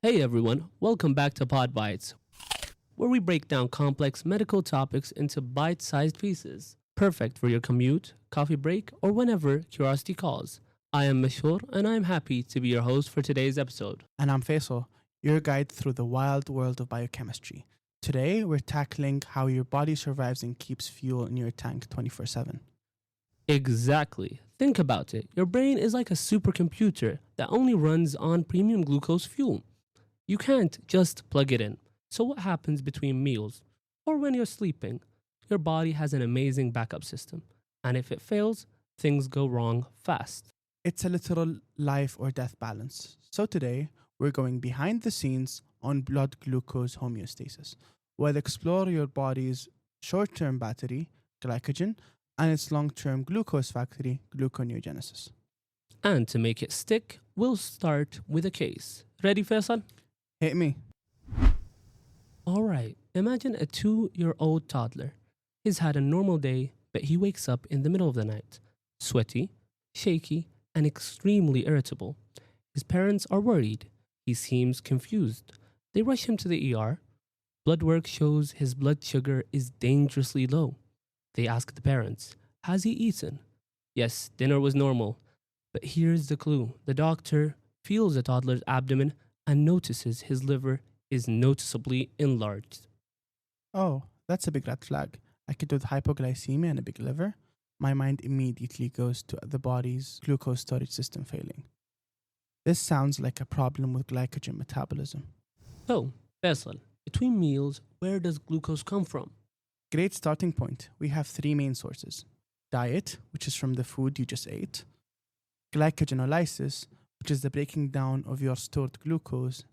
Hey everyone, welcome back to PodBites, where we break down complex medical topics into bite sized pieces, perfect for your commute, coffee break, or whenever curiosity calls. I am Mashour, and I am happy to be your host for today's episode. And I'm Faisal, your guide through the wild world of biochemistry. Today, we're tackling how your body survives and keeps fuel in your tank 24/7. Exactly. Think about it. Your brain is like a supercomputer that only runs on premium glucose fuel. You can't just plug it in. So, what happens between meals or when you're sleeping? Your body has an amazing backup system, and if it fails, things go wrong fast. It's a literal life or death balance. So, today, we're going behind the scenes on blood glucose homeostasis. We'll explore your body's short term battery, glycogen, and its long term glucose factory, gluconeogenesis. And to make it stick, we'll start with a case. Ready, Faisal? Hit me. Alright, imagine a 2-year-old toddler. He's had a normal day, but he wakes up in the middle of the night, sweaty, shaky, and extremely irritable. His parents are worried. He seems confused. They rush him to the ER. Blood work shows his blood sugar is dangerously low. They ask the parents, has he eaten? Yes, dinner was normal. But here's the clue. The doctor feels the toddler's abdomen and notices his liver is noticeably enlarged. Oh, that's a big red flag. A kid with hypoglycemia and a big liver. My mind immediately goes to the body's glucose storage system failing. This sounds like a problem with glycogen metabolism. So, Faisal, between meals, where does glucose come from? Great starting point. We have three main sources: diet, which is from the food you just ate; glycogenolysis, which is the breaking down of your stored glucose;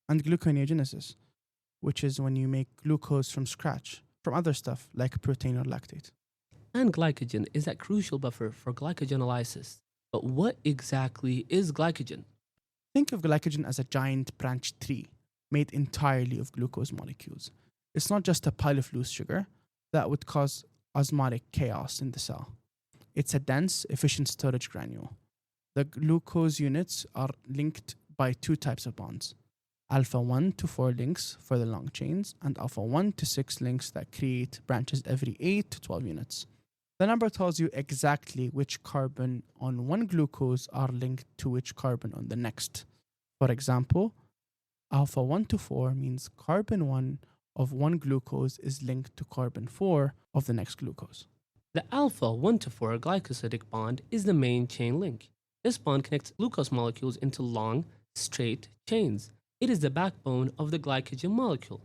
and gluconeogenesis, which is when you make glucose from scratch, from other stuff like protein or lactate. And glycogen is that crucial buffer for glycogenolysis. But what exactly is glycogen? Think of glycogen as a giant branched tree made entirely of glucose molecules. It's not just a pile of loose sugar that would cause osmotic chaos in the cell. It's a dense, efficient storage granule. The glucose units are linked by two types of bonds: alpha 1 to 4 links for the long chains, and alpha 1 to 6 links that create branches every 8 to 12 units. The number tells you exactly which carbon on one glucose are linked to which carbon on the next. For example, alpha 1 to 4 means carbon 1 of one glucose is linked to carbon 4 of the next glucose. The alpha 1 to 4 glycosidic bond is the main chain link. This bond connects glucose molecules into long, straight chains. It is the backbone of the glycogen molecule.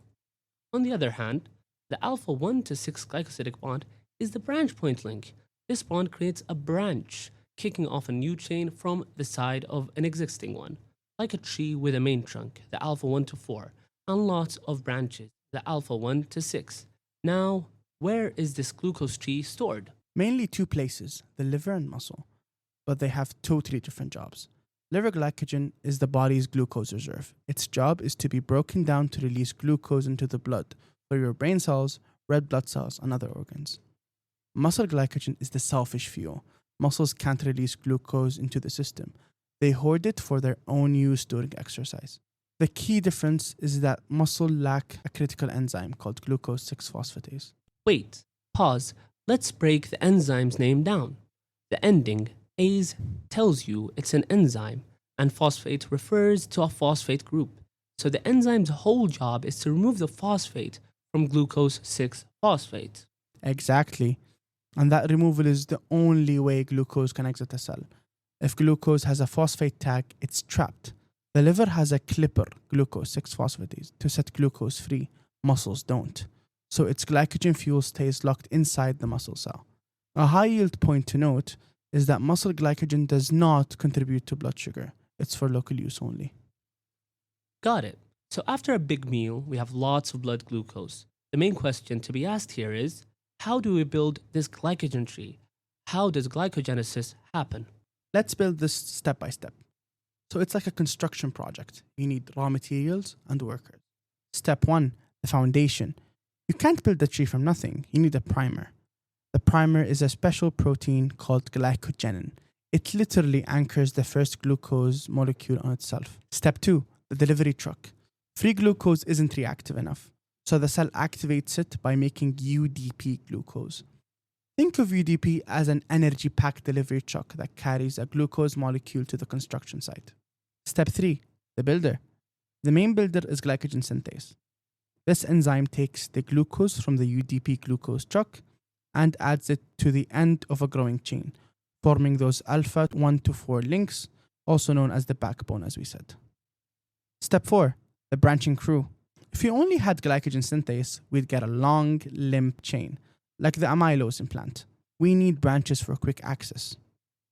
On the other hand, the alpha 1 to 6 glycosidic bond is the branch point link. This bond creates a branch, kicking off a new chain from the side of an existing one, like a tree with a main trunk, the alpha 1 to 4, and lots of branches, the alpha 1 to 6. Now, where is this glucose tree stored? Mainly two places, the liver and muscle, but they have totally different jobs. Liver glycogen is the body's glucose reserve. Its job is to be broken down to release glucose into the blood for your brain cells, red blood cells, and other organs. Muscle glycogen is the selfish fuel. Muscles can't release glucose into the system. They hoard it for their own use during exercise. The key difference is that muscle lack a critical enzyme called glucose 6-phosphatase. Wait, pause. Let's break the enzyme's name down. The ending, ase, tells you it's an enzyme, and phosphate refers to a phosphate group. So the enzyme's whole job is to remove the phosphate from glucose 6-phosphate. Exactly. And that removal is the only way glucose can exit a cell. If glucose has a phosphate tag, it's trapped. The liver has a clipper, glucose 6-phosphatase, to set glucose free. Muscles don't. So its glycogen fuel stays locked inside the muscle cell. A high yield point to note is that muscle glycogen does not contribute to blood sugar. It's for local use only. Got it. So after a big meal, we have lots of blood glucose. The main question to be asked here is, how do we build this glycogen tree? How does glycogenesis happen? Let's build this step by step. So it's like a construction project. You need raw materials and workers. Step 1, the foundation. You can't build a tree from nothing. You need a primer. The primer is a special protein called glycogen. It literally anchors the first glucose molecule on itself. Step 2, the delivery truck. Free glucose isn't reactive enough, so the cell activates it by making UDP glucose. Think of UDP as an energy pack delivery truck that carries a glucose molecule to the construction site. Step 3. The builder. The main builder is glycogen synthase. This enzyme takes the glucose from the UDP glucose truck and adds it to the end of a growing chain, forming those alpha 1 to 4 links, also known as the backbone, as we said. Step 4. The branching crew. If you only had glycogen synthase, we'd get a long, limp chain, like the amylose in plant. We need branches for quick access.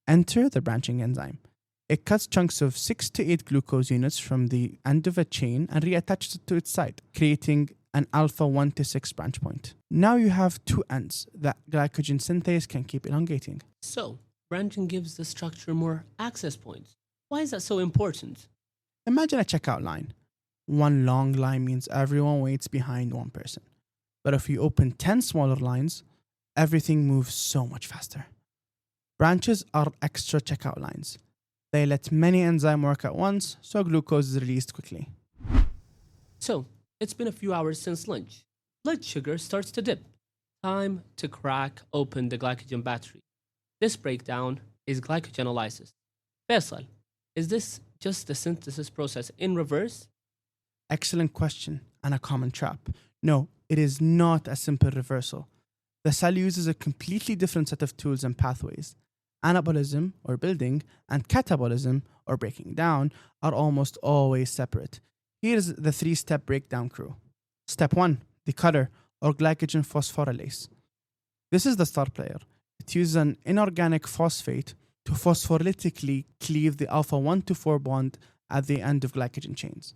Enter the branching enzyme. It cuts chunks of 6 to 8 glucose units from the end of a chain and reattaches it to its side, creating an alpha 1 to 6 branch point. Now you have two ends that glycogen synthase can keep elongating. So, branching gives the structure more access points. Why is that so important? Imagine a checkout line. One long line means everyone waits behind one person. But if you open 10 smaller lines, everything moves so much faster. Branches are extra checkout lines. They let many enzymes work at once, so glucose is released quickly. So, it's been a few hours since lunch. Blood sugar starts to dip. Time to crack open the glycogen battery. This breakdown is glycogenolysis. Faisal, is this just the synthesis process in reverse? Excellent question and a common trap. No, it is not a simple reversal. The cell uses a completely different set of tools and pathways. Anabolism, or building, and catabolism, or breaking down, are almost always separate. Here's the 3-step breakdown crew. Step 1, the cutter, or glycogen phosphorylase. This is the star player. It uses an inorganic phosphate to phospholytically cleave the alpha 1 to 4 bond at the end of glycogen chains,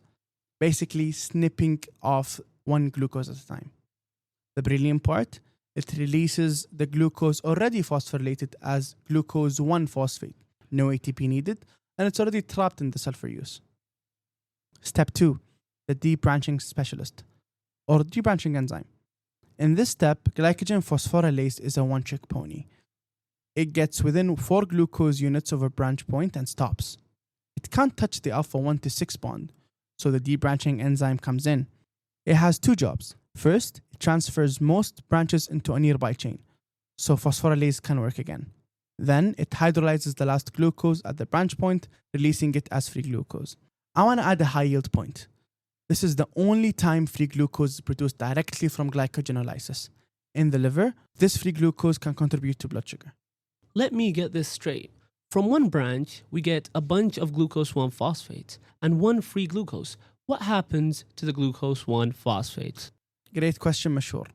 basically snipping off one glucose at a time. The brilliant part, it releases the glucose already phosphorylated as glucose 1-phosphate, no ATP needed, and it's already trapped in the cell for use. Step 2, the debranching specialist, or debranching enzyme. In this step, glycogen phosphorylase is a one-trick pony. It gets within 4 glucose units of a branch point and stops. It can't touch the alpha 1 to 6 bond, so the debranching enzyme comes in. It has 2 jobs. First, it transfers most branches into a nearby chain, so phosphorylase can work again. Then, it hydrolyzes the last glucose at the branch point, releasing it as free glucose. I want to add a high yield point. This is the only time free glucose is produced directly from glycogenolysis. In the liver, this free glucose can contribute to blood sugar. Let me get this straight. From one branch, we get a bunch of glucose 1-phosphate and one free glucose. What happens to the glucose 1-phosphate? Great question, Mashour.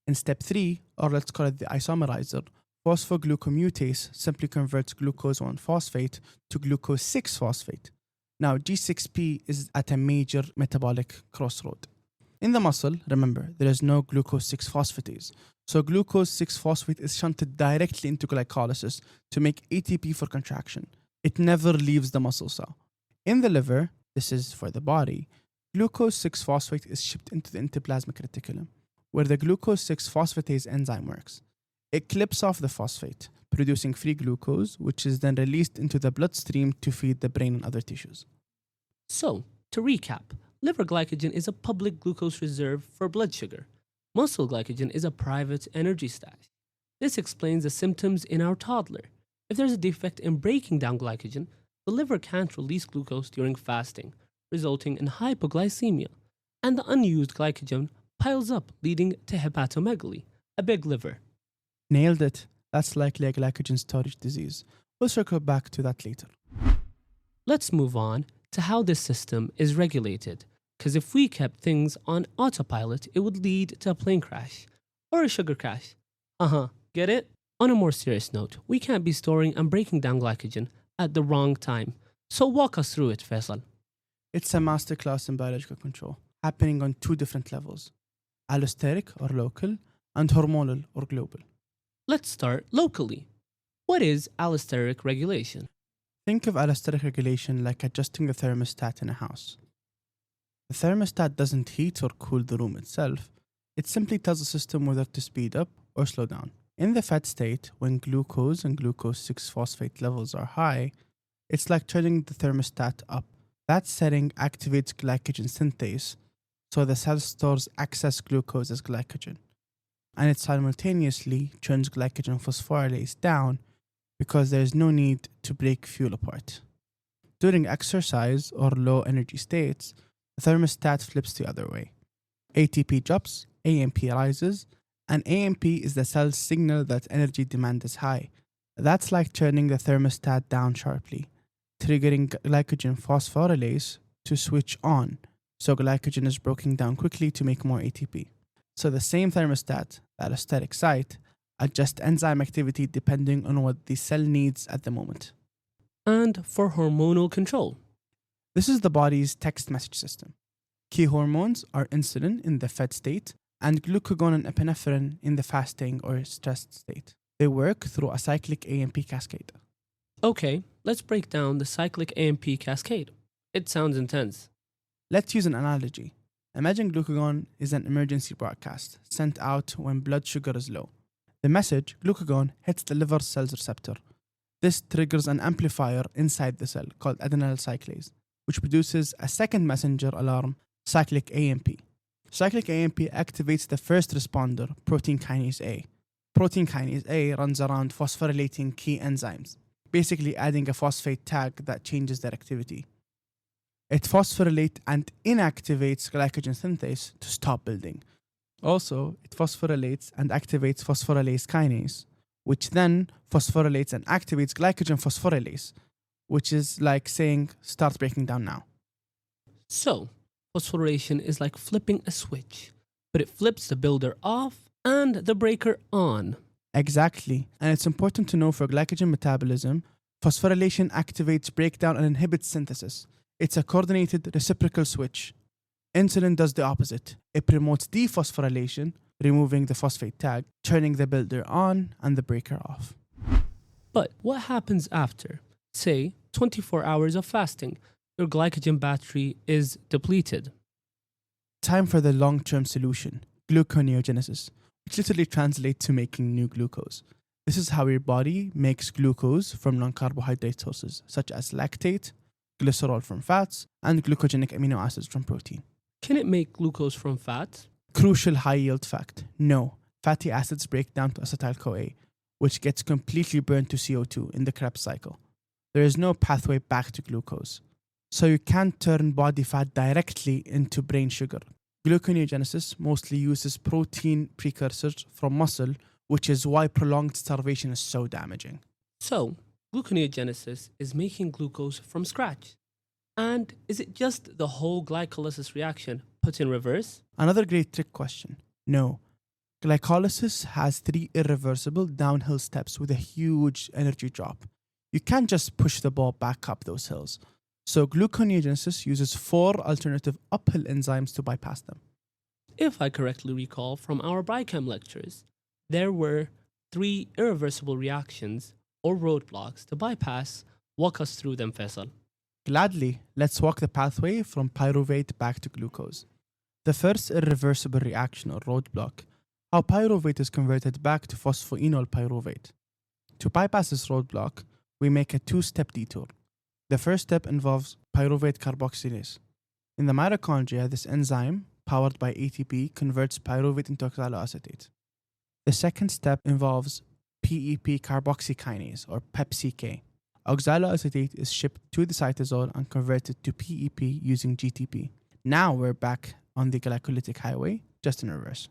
In step 3, or let's call it the isomerizer, phosphoglucomutase simply converts glucose 1-phosphate to glucose 6-phosphate. Now, G6P is at a major metabolic crossroad. In the muscle, remember, there is no glucose 6-phosphatase, so glucose 6-phosphate is shunted directly into glycolysis to make ATP for contraction. It never leaves the muscle cell. In the liver, this is for the body, glucose 6-phosphate is shipped into the endoplasmic reticulum, where the glucose 6-phosphatase enzyme works. It clips off the phosphate, producing free glucose, which is then released into the bloodstream to feed the brain and other tissues. So, to recap, liver glycogen is a public glucose reserve for blood sugar. Muscle glycogen is a private energy stash. This explains the symptoms in our toddler. If there's a defect in breaking down glycogen, the liver can't release glucose during fasting, resulting in hypoglycemia, and the unused glycogen piles up, leading to hepatomegaly, a big liver. Nailed it. That's likely a glycogen storage disease. We'll circle back to that later. Let's move on to how this system is regulated, because if we kept things on autopilot, it would lead to a plane crash or a sugar crash. Get it? On a more serious note, we can't be storing and breaking down glycogen at the wrong time. So walk us through it, Faisal. It's a masterclass in biological control, happening on 2 different levels, allosteric or local, and hormonal or global. Let's start locally. What is allosteric regulation? Think of allosteric regulation like adjusting the thermostat in a house. The thermostat doesn't heat or cool the room itself. It simply tells the system whether to speed up or slow down. In the fed state, when glucose and glucose 6-phosphate levels are high, it's like turning the thermostat up. That setting activates glycogen synthase, so the cell stores excess glucose as glycogen, and it simultaneously turns glycogen phosphorylase down because there is no need to break fuel apart. During exercise or low energy states, the thermostat flips the other way. ATP drops, AMP rises, and AMP is the cell's signal that energy demand is high. That's like turning the thermostat down sharply, triggering glycogen phosphorylase to switch on, so glycogen is broken down quickly to make more ATP. So the same thermostat, the allostatic site, adjusts enzyme activity depending on what the cell needs at the moment. And for hormonal control. This is the body's text message system. Key hormones are insulin in the fed state and glucagon and epinephrine in the fasting or stressed state. They work through a cyclic AMP cascade. Okay, let's break down the cyclic AMP cascade. It sounds intense. Let's use an analogy. Imagine glucagon is an emergency broadcast sent out when blood sugar is low. The message, glucagon, hits the liver cell's receptor. This triggers an amplifier inside the cell called adenyl cyclase, which produces a second messenger alarm, cyclic AMP. Cyclic AMP activates the first responder, protein kinase A. Protein kinase A runs around phosphorylating key enzymes, basically adding a phosphate tag that changes their activity. It phosphorylates and inactivates glycogen synthase to stop building. Also, it phosphorylates and activates phosphorylase kinase, which then phosphorylates and activates glycogen phosphorylase, which is like saying, start breaking down now. So, phosphorylation is like flipping a switch, but it flips the builder off and the breaker on. Exactly. And it's important to know for glycogen metabolism, phosphorylation activates breakdown and inhibits synthesis. It's a coordinated reciprocal switch. Insulin does the opposite. It promotes dephosphorylation, removing the phosphate tag, turning the builder on and the breaker off. But what happens after, say, 24 hours of fasting? Your glycogen battery is depleted. Time for the long-term solution, gluconeogenesis, which literally translates to making new glucose. This is how your body makes glucose from non-carbohydrate sources, such as lactate, glycerol from fats, and glucogenic amino acids from protein. Can it make glucose from fat? Crucial high-yield fact, no. Fatty acids break down to acetyl-CoA, which gets completely burned to CO2 in the Krebs cycle. There is no pathway back to glucose. So you can't turn body fat directly into brain sugar. Gluconeogenesis mostly uses protein precursors from muscle, which is why prolonged starvation is so damaging. So, gluconeogenesis is making glucose from scratch. And is it just the whole glycolysis reaction put in reverse? Another great trick question. No. Glycolysis has 3 irreversible downhill steps with a huge energy drop. You can't just push the ball back up those hills. So gluconeogenesis uses 4 alternative uphill enzymes to bypass them. If I correctly recall from our Biochem lectures, there were 3 irreversible reactions or roadblocks to bypass. Walk us through them, Faisal. Gladly, let's walk the pathway from pyruvate back to glucose. The first irreversible reaction or roadblock, how pyruvate is converted back to phosphoenol pyruvate. To bypass this roadblock, we make a 2-step detour. The first step involves pyruvate carboxylase. In the mitochondria, this enzyme, powered by ATP, converts pyruvate into oxaloacetate. The second step involves PEP carboxykinase or PepCK. Oxaloacetate is shipped to the cytosol and converted to PEP using GTP. Now we're back on the glycolytic highway, just in reverse.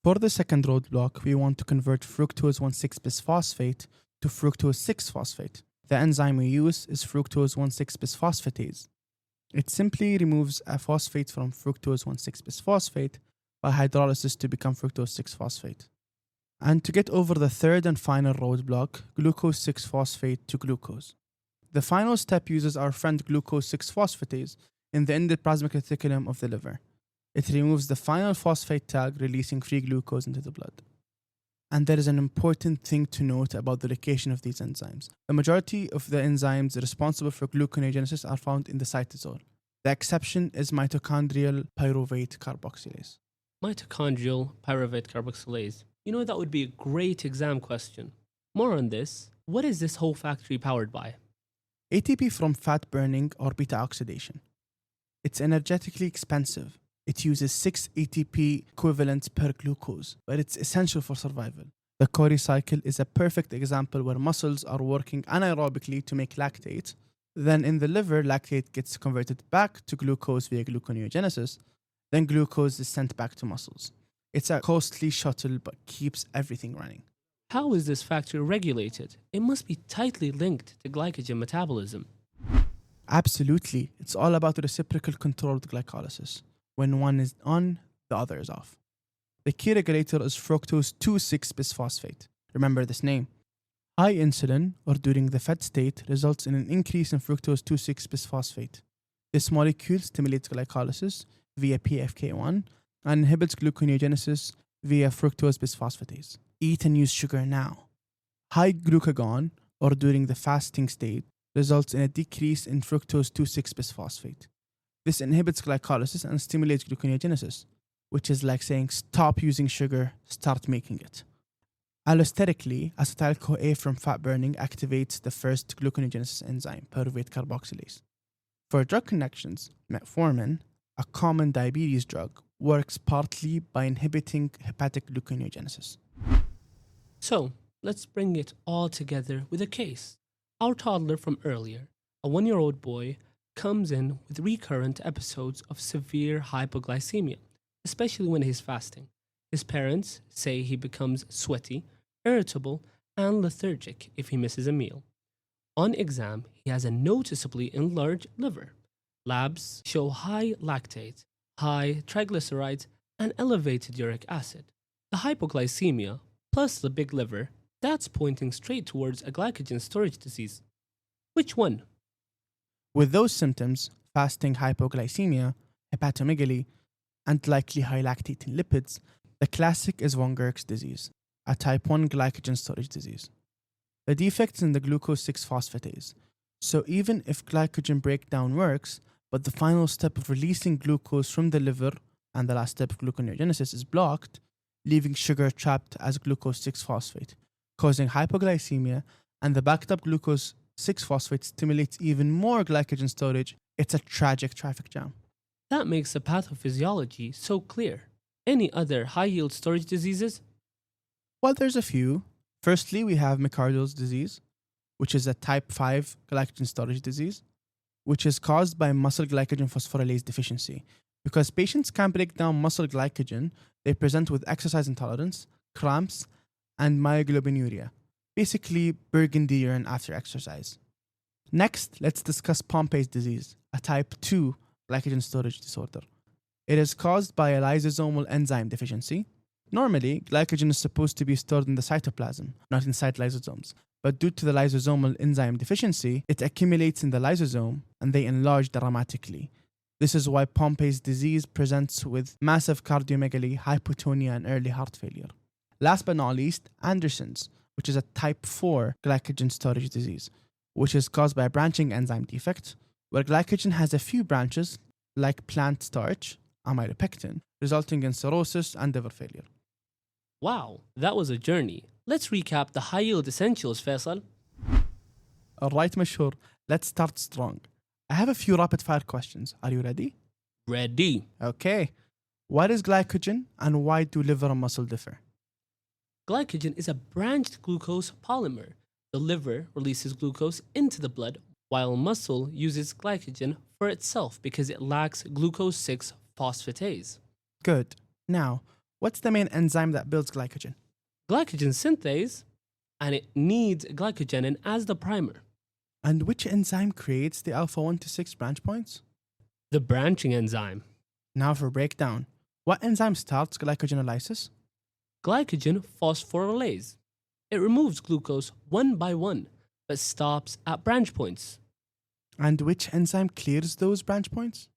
For the second roadblock, we want to convert fructose 1,6-bisphosphate to fructose 6-phosphate. The enzyme we use is fructose 1,6-bisphosphatase. It simply removes a phosphate from fructose 1,6-bisphosphate by hydrolysis to become fructose 6-phosphate. And to get over the third and final roadblock, glucose 6-phosphate to glucose. The final step uses our friend glucose 6-phosphatase in the endoplasmic reticulum of the liver. It removes the final phosphate tag, releasing free glucose into the blood. And there is an important thing to note about the location of these enzymes. The majority of the enzymes responsible for gluconeogenesis are found in the cytosol. The exception is mitochondrial pyruvate carboxylase. Mitochondrial pyruvate carboxylase. You know, that would be a great exam question. More on this. What is this whole factory powered by? ATP from fat burning or beta oxidation. It's energetically expensive. It uses 6 ATP equivalents per glucose, but it's essential for survival. The Cori cycle is a perfect example where muscles are working anaerobically to make lactate. Then in the liver, lactate gets converted back to glucose via gluconeogenesis. Then glucose is sent back to muscles. It's a costly shuttle but keeps everything running. How is this factor regulated? It must be tightly linked to glycogen metabolism. Absolutely. It's all about reciprocal controlled glycolysis. When one is on, the other is off. The key regulator is fructose 2,6-bisphosphate. Remember this name. High insulin, or during the fed state, results in an increase in fructose 2,6-bisphosphate. This molecule stimulates glycolysis via PFK1 and inhibits gluconeogenesis via fructose bisphosphatase. Eat and use sugar now. High glucagon, or during the fasting state, results in a decrease in fructose 2,6-bisphosphate. This inhibits glycolysis and stimulates gluconeogenesis, which is like saying stop using sugar, start making it. Allosterically, acetyl-CoA from fat burning activates the first gluconeogenesis enzyme, pyruvate carboxylase. For drug connections, metformin, a common diabetes drug, works partly by inhibiting hepatic gluconeogenesis. So, let's bring it all together with a case. Our toddler from earlier, a 1-year-old boy, comes in with recurrent episodes of severe hypoglycemia, especially when he's fasting. His parents say he becomes sweaty, irritable, and lethargic if he misses a meal. On exam, he has a noticeably enlarged liver. Labs show high lactate, high triglycerides, and elevated uric acid. The hypoglycemia, plus the big liver, that's pointing straight towards a glycogen storage disease. Which one? With those symptoms, fasting hypoglycemia, hepatomegaly, and likely high lactate in lipids, the classic is von Gerk's disease, a type 1 glycogen storage disease. The defect's in the glucose 6-phosphatase. So even if glycogen breakdown works, but the final step of releasing glucose from the liver and the last step of gluconeogenesis is blocked, leaving sugar trapped as glucose 6-phosphate, causing hypoglycemia, and the backed up glucose 6-phosphate stimulates even more glycogen storage. It's a tragic traffic jam. That makes the pathophysiology so clear. Any other high-yield storage diseases? Well, there's a few. Firstly, we have McArdle's disease, which is a type 5 glycogen storage disease, which is caused by muscle glycogen phosphorylase deficiency. Because patients can't break down muscle glycogen, they present with exercise intolerance, cramps, and myoglobinuria, basically burgundy urine after exercise. Next, let's discuss Pompe's disease, a type 2 glycogen storage disorder. It is caused by a lysosomal enzyme deficiency. Normally, glycogen is supposed to be stored in the cytoplasm, not inside lysosomes. But due to the lysosomal enzyme deficiency, it accumulates in the lysosome and they enlarge dramatically. This is why Pompe's disease presents with massive cardiomegaly, hypotonia, and early heart failure. Last but not least, Anderson's, which is a type 4 glycogen storage disease, which is caused by a branching enzyme defect, where glycogen has a few branches, like plant starch, amylopectin, resulting in cirrhosis and liver failure. Wow, that was a journey. Let's recap the high-yield essentials, Faisal. Alright, Mashour, let's start strong. I have a few rapid-fire questions. Are you ready? Ready. Okay. What is glycogen and why do liver and muscle differ? Glycogen is a branched glucose polymer. The liver releases glucose into the blood, while muscle uses glycogen for itself because it lacks glucose 6-phosphatase. Good. Now, what's the main enzyme that builds glycogen? Glycogen synthase, and it needs glycogenin as the primer. And which enzyme creates the alpha 1 to 6 branch points? The branching enzyme. Now for breakdown. What enzyme starts glycogenolysis? Glycogen phosphorylase. It removes glucose one by one, but stops at branch points. And which enzyme clears those branch points?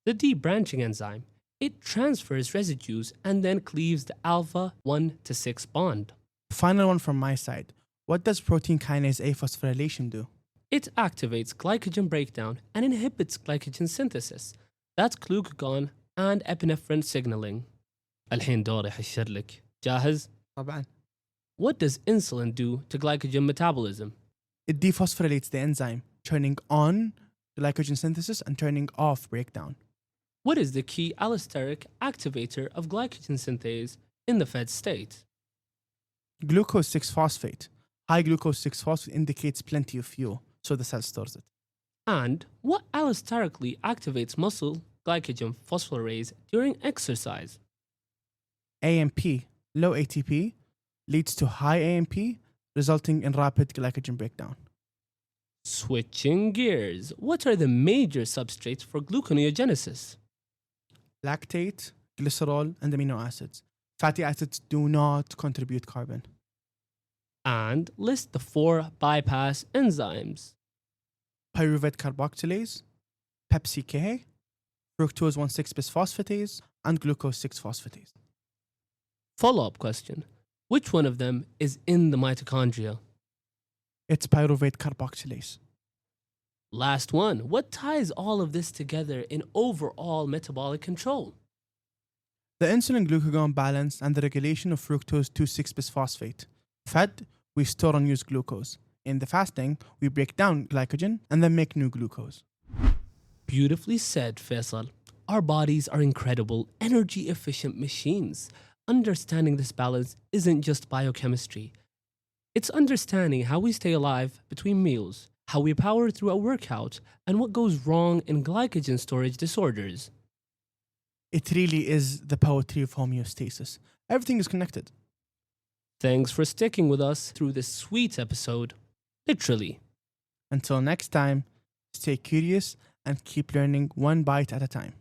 The debranching enzyme. It transfers residues and then cleaves the alpha 1 to 6 bond. Final one from my side. What does protein kinase A phosphorylation do? It activates glycogen breakdown and inhibits glycogen synthesis. That's glucagon and epinephrine signaling. الحين دوري حشر لك. جاهز؟ طبعا. What does insulin do to glycogen metabolism? It dephosphorylates the enzyme, turning on glycogen synthesis and turning off breakdown. What is the key allosteric activator of glycogen synthase in the fed state? Glucose 6-phosphate. High glucose 6-phosphate indicates plenty of fuel, so the cell stores it. And what allosterically activates muscle glycogen phosphorylase during exercise? AMP, low ATP, leads to high AMP, resulting in rapid glycogen breakdown. Switching gears, what are the major substrates for gluconeogenesis? Lactate, glycerol, and amino acids. Fatty acids do not contribute carbon. And list the 4 bypass enzymes. Pyruvate carboxylase, PepsiK, fructose 1,6-bisphosphatase, and glucose 6-phosphatase. Follow-up question. Which one of them is in the mitochondria? It's pyruvate carboxylase. Last one. What ties all of this together in overall metabolic control? The insulin-glucagon balance and the regulation of fructose 2,6-bisphosphate. Fed, we store and use glucose. In the fasting, we break down glycogen and then make new glucose. Beautifully said, Faisal. Our bodies are incredible, energy-efficient machines. Understanding this balance isn't just biochemistry. It's understanding how we stay alive between meals, how we power through a workout, and what goes wrong in glycogen storage disorders. It really is the poetry of homeostasis. Everything is connected. Thanks for sticking with us through this sweet episode. Literally. Until next time, stay curious and keep learning one bite at a time.